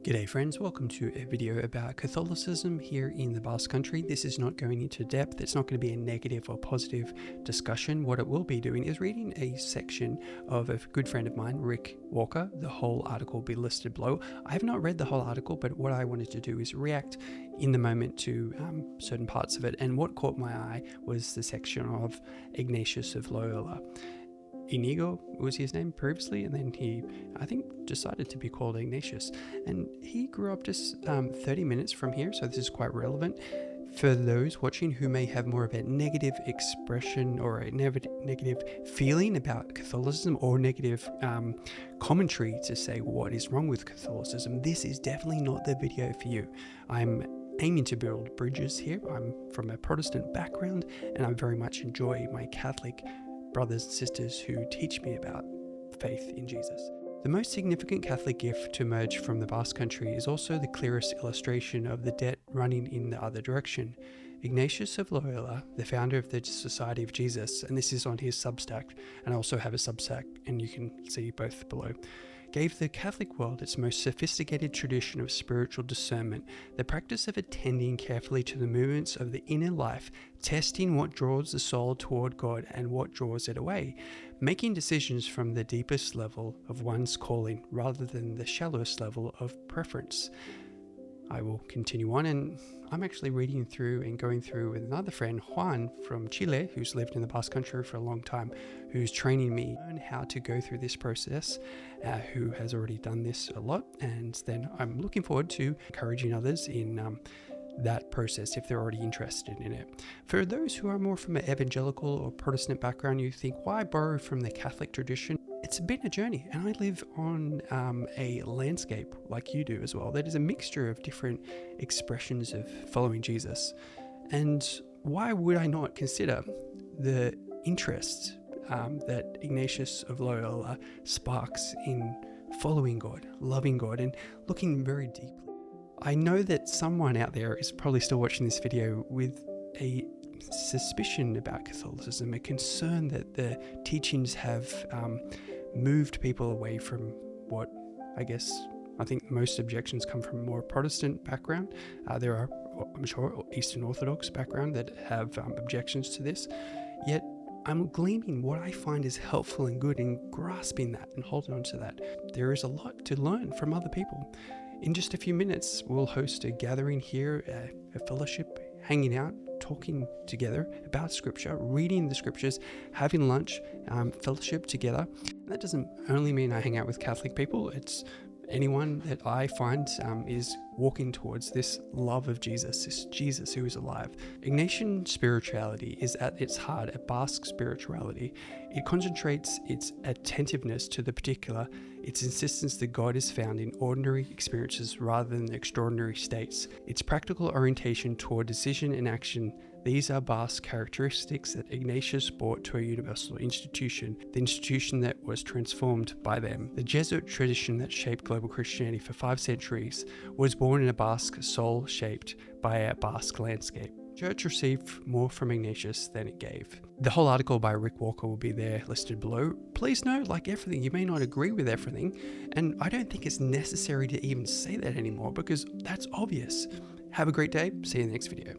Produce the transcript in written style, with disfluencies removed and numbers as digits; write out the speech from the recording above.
G'day friends, welcome to a video about Catholicism here in the Basque country. This is not going into depth, it's not going to be a negative or positive discussion. What it will be doing is reading a section of a good friend of mine, Rick Walker. The whole article will be listed below. I have not read the whole article, but what I wanted to do is react in the moment to certain parts of it. And what caught my eye was the section of Ignatius of Loyola. Inigo was his name previously, and then he, I think, decided to be called Ignatius. And he grew up just 30 minutes from here, so this is quite relevant for those watching who may have more of a negative expression or a negative feeling about Catholicism or negative commentary to say what is wrong with Catholicism. This is definitely not the video for you. I'm aiming to build bridges here. I'm from a Protestant background, and I very much enjoy my Catholic brothers and sisters who teach me about faith in Jesus. The most significant Catholic gift to emerge from the Basque country is also the clearest illustration of the debt running in the other direction. Ignatius of Loyola, the founder of the Society of Jesus, and this is on his Substack, and I also have a Substack, and you can see both below, gave the Catholic world its most sophisticated tradition of spiritual discernment, the practice of attending carefully to the movements of the inner life, testing what draws the soul toward God and what draws it away, making decisions from the deepest level of one's calling rather than the shallowest level of preference. I will continue on, and I'm actually reading through and going through with another friend, Juan from Chile, who's lived in the Basque country for a long time, who's training me on how to go through this process, who has already done this a lot, and then I'm looking forward to encouraging others in that process if they're already interested in it. For those who are more from an evangelical or Protestant background, you think, why borrow from the Catholic tradition? It's been a journey, and I live on a landscape like you do as well. That is a mixture of different expressions of following Jesus. And why would I not consider the interest that Ignatius of Loyola sparks in following God, loving God, and looking very deeply? I know that someone out there is probably still watching this video with a suspicion about Catholicism, a concern that the teachings have moved people away from what I think most objections come from a more Protestant background. There are, I'm sure, Eastern Orthodox background that have objections to this, yet I'm gleaming what I find is helpful and good in grasping that and holding on to that. There is a lot to learn from other people. In just a few minutes, we'll host a gathering here, a fellowship, hanging out, talking together about scripture, reading the scriptures, having lunch, fellowship together. And that doesn't only mean I hang out with Catholic people. It's anyone that I find is walking towards this love of Jesus, this Jesus who is alive. Ignatian spirituality is at its heart a Basque spirituality. It concentrates its attentiveness to the particular, its insistence that God is found in ordinary experiences rather than extraordinary states, its practical orientation toward decision and action. These are Basque characteristics that Ignatius brought to a universal institution, the institution that was transformed by them. The Jesuit tradition that shaped global Christianity for 5 centuries was born in a Basque soul shaped by a Basque landscape. The Church received more from Ignatius than it gave. The whole article by Rick Walker will be there listed below. Please note, like everything, you may not agree with everything, and I don't think it's necessary to even say that anymore because that's obvious. Have a great day. See you in the next video.